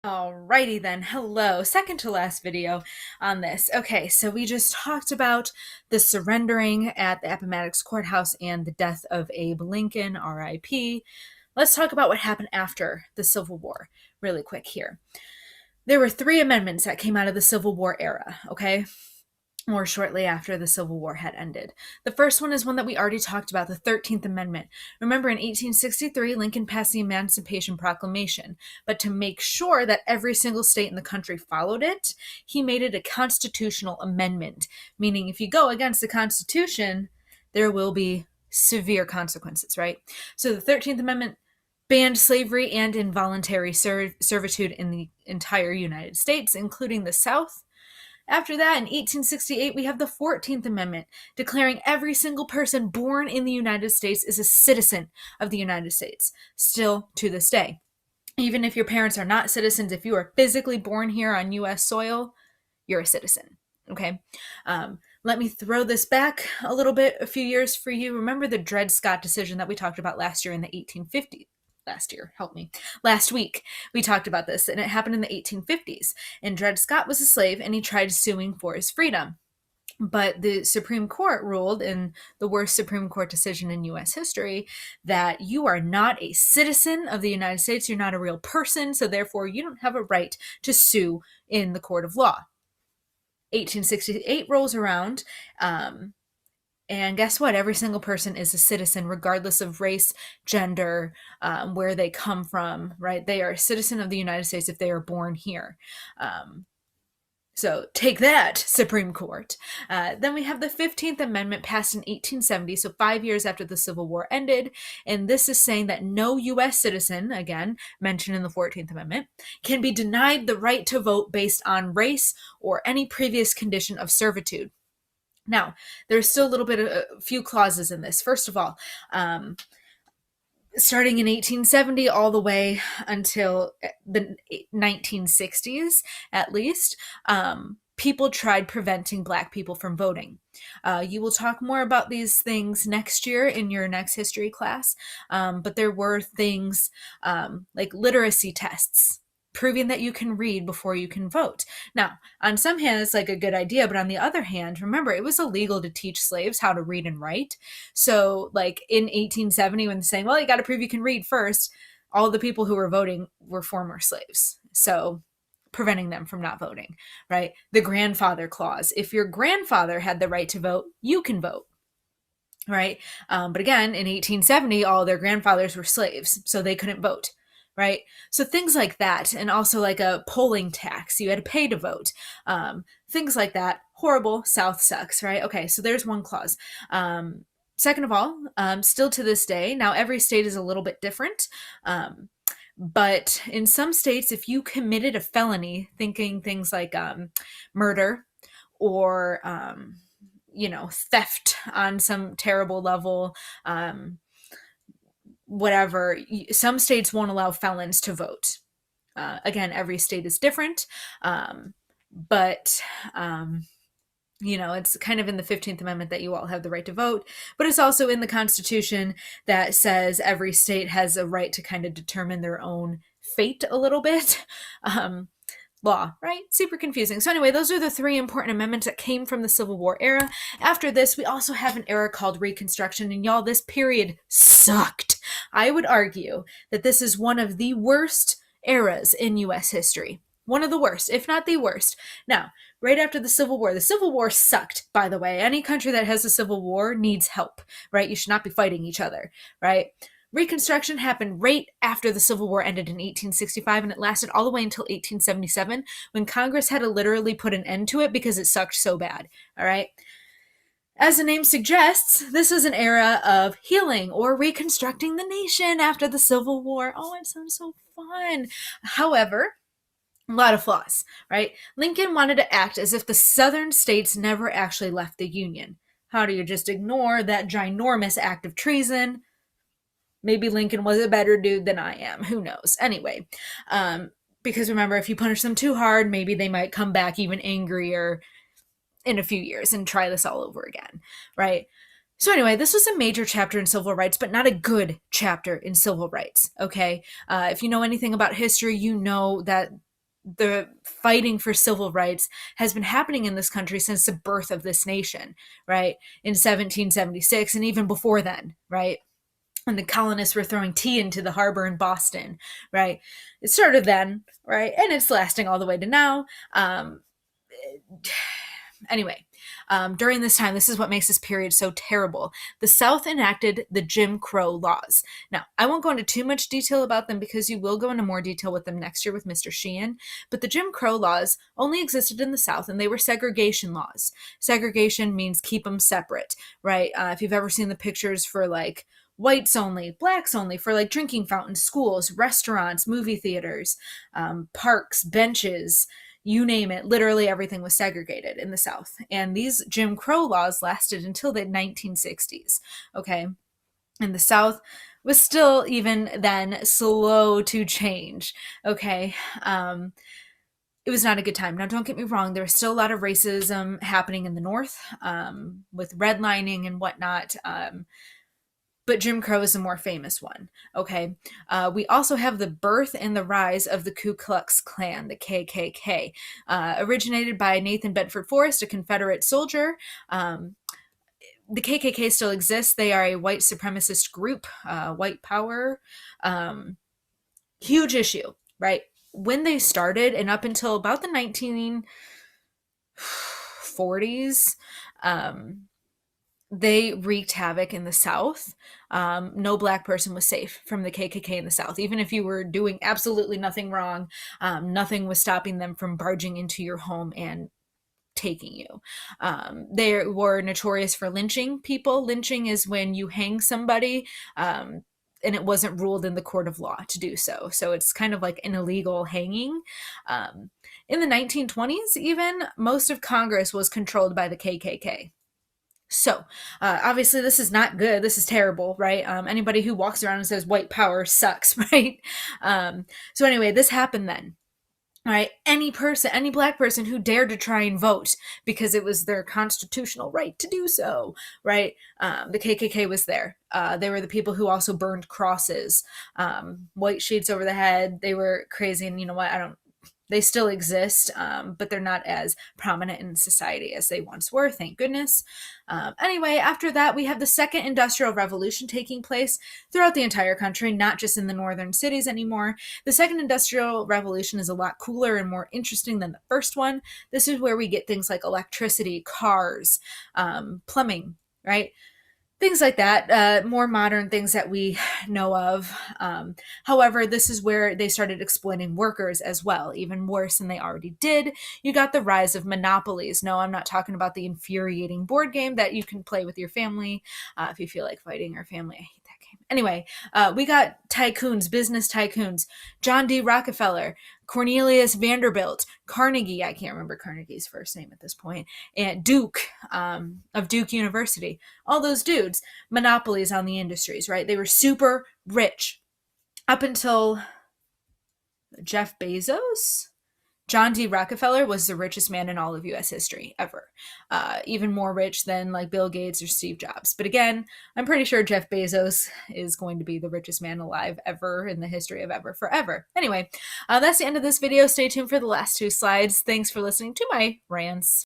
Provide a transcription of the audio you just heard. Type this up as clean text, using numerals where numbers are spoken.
Alrighty then, hello. Second to last video on this. Okay, so we just talked about the surrendering at the Appomattox Courthouse and the death of Abe Lincoln, RIP. Let's talk about what happened after the Civil War really quick here. There were three amendments that came out of the Civil War era, okay? Or shortly after the Civil War had ended. The first one is one that we already talked about, the 13th Amendment. Remember, in 1863, Lincoln passed the Emancipation Proclamation, but to make sure that every single state in the country followed it, he made it a constitutional amendment, meaning if you go against the Constitution, there will be severe consequences, right? So the 13th Amendment banned slavery and involuntary servitude in the entire United States, including the South. After that, in 1868, we have the 14th Amendment, declaring every single person born in the United States is a citizen of the United States, still to this day. Even if your parents are not citizens, if you are physically born here on U.S. soil, you're a citizen, okay? Let me throw this back a little bit, a few years for you. Remember the Dred Scott decision that we talked about last year in the 1850s? Last week we talked about this, and it happened in the 1850s, and Dred Scott was a slave and he tried suing for his freedom, but the Supreme Court ruled, in the worst Supreme Court decision in U.S. history, that you are not a citizen of the United States, you're not a real person, so therefore you don't have a right to sue in the court of law. 1868 rolls around, and guess what? Every single person is a citizen, regardless of race, gender, where they come from, right? They are a citizen of the United States if they are born here. So take that, Supreme Court. Then we have the 15th Amendment passed in 1870, so 5 years after the Civil War ended. And this is saying that no U.S. citizen, again, mentioned in the 14th Amendment, can be denied the right to vote based on race or any previous condition of servitude. Now, there's still a few clauses in this. First of all, starting in 1870 all the way until the 1960s, at least, people tried preventing Black people from voting. You will talk more about these things next year in your next history class, but there were things like literacy tests, proving that you can read before you can vote. Now, on some hand, it's like a good idea, but on the other hand, remember, it was illegal to teach slaves how to read and write. So, like in 1870, when saying, well, you got to prove you can read first, all the people who were voting were former slaves. So, preventing them from not voting, right? The grandfather clause. If your grandfather had the right to vote, you can vote. Right. But again, in 1870, all their grandfathers were slaves, so they couldn't vote. Right? So things like that, and also like a polling tax. You had to pay to vote. Things like that. Horrible. South sucks, right? Okay, so there's one clause. Second of all, still to this day, now every state is a little bit different, but in some states, if you committed a felony, thinking things like murder or, theft on some terrible level, whatever, some states won't allow felons to vote. Again, every state is different, but it's kind of in the 15th Amendment that you all have the right to vote, but it's also in the Constitution that says every state has a right to kind of determine their own fate a little bit. Law, right? Super confusing. So anyway, those are the three important amendments that came from the Civil War era. After this, we also have an era called Reconstruction, and y'all, this period sucked. I would argue that this is one of the worst eras in U.S. history. One of the worst, if not the worst. Now, right after the Civil War sucked, by the way. Any country that has a Civil War needs help, right? You should not be fighting each other, right? Reconstruction happened right after the Civil War ended in 1865, and it lasted all the way until 1877, when Congress had to literally put an end to it because it sucked so bad, all right? As the name suggests, this is an era of healing or reconstructing the nation after the Civil War. Oh, it sounds so fun. However, a lot of flaws, right? Lincoln wanted to act as if the southern states never actually left the Union. How do you just ignore that ginormous act of treason? Maybe Lincoln was a better dude than I am. Who knows? Anyway, because remember, if you punish them too hard, maybe they might come back even angrier in a few years and try this all over again, right? So anyway, this was a major chapter in civil rights, but not a good chapter in civil rights, okay? If you know anything about history, you know that the fighting for civil rights has been happening in this country since the birth of this nation, right? In 1776 and even before then, right? When the colonists were throwing tea into the harbor in Boston, right? It started then, right? And it's lasting all the way to now. Anyway, during this time, this is what makes this period so terrible. The South enacted the Jim Crow laws. Now, I won't go into too much detail about them because you will go into more detail with them next year with Mr. Sheehan, but the Jim Crow laws only existed in the South, and they were segregation laws. Segregation means keep them separate, right? If you've ever seen the pictures for like whites only, blacks only, for like drinking fountains, schools, restaurants, movie theaters, parks, benches, you name it, literally everything was segregated in the South. And these Jim Crow laws lasted until the 1960s, okay? And the South was still even then slow to change, okay? It was not a good time. Now, don't get me wrong, there was still a lot of racism happening in the North, with redlining and whatnot. But Jim Crow is the more famous one, okay? We also have the birth and the rise of the Ku Klux Klan, the KKK, originated by Nathan Bedford Forrest, a Confederate soldier. The KKK still exists. They are a white supremacist group, white power. Huge issue, right? When they started and up until about the 1940s, they wreaked havoc in the South. No black person was safe from the KKK in the South. Even if you were doing absolutely nothing wrong, nothing was stopping them from barging into your home and taking you. They were notorious for lynching people. Lynching is when you hang somebody, and it wasn't ruled in the court of law to do so. So it's kind of like an illegal hanging. In the 1920s, even, most of Congress was controlled by the KKK. So, obviously, this is not good. This is terrible, right? Anybody who walks around and says white power sucks, right? So anyway, this happened then. All right, any black person who dared to try and vote because it was their constitutional right to do so, right? The KKK was there. They were the people who also burned crosses, white sheets over the head. They were crazy, and you know what? They still exist, but they're not as prominent in society as they once were, thank goodness. Anyway, after that, we have the second industrial revolution taking place throughout the entire country, not just in the northern cities anymore. The second industrial revolution is a lot cooler and more interesting than the first one. This is where we get things like electricity, cars, plumbing, right? Things like that, more modern things that we know of. However, this is where they started exploiting workers as well, even worse than they already did. You got the rise of monopolies. No, I'm not talking about the infuriating board game that you can play with your family if you feel like fighting your family. I hate that game. Anyway, we got tycoons, business tycoons, John D. Rockefeller, Cornelius Vanderbilt, Carnegie, I can't remember Carnegie's first name at this point, and Duke, of Duke University. All those dudes, monopolies on the industries, right? They were super rich up until Jeff Bezos. John D. Rockefeller was the richest man in all of U.S. history ever. Even more rich than like Bill Gates or Steve Jobs. But again, I'm pretty sure Jeff Bezos is going to be the richest man alive ever in the history of ever forever. Anyway, that's the end of this video. Stay tuned for the last two slides. Thanks for listening to my rants.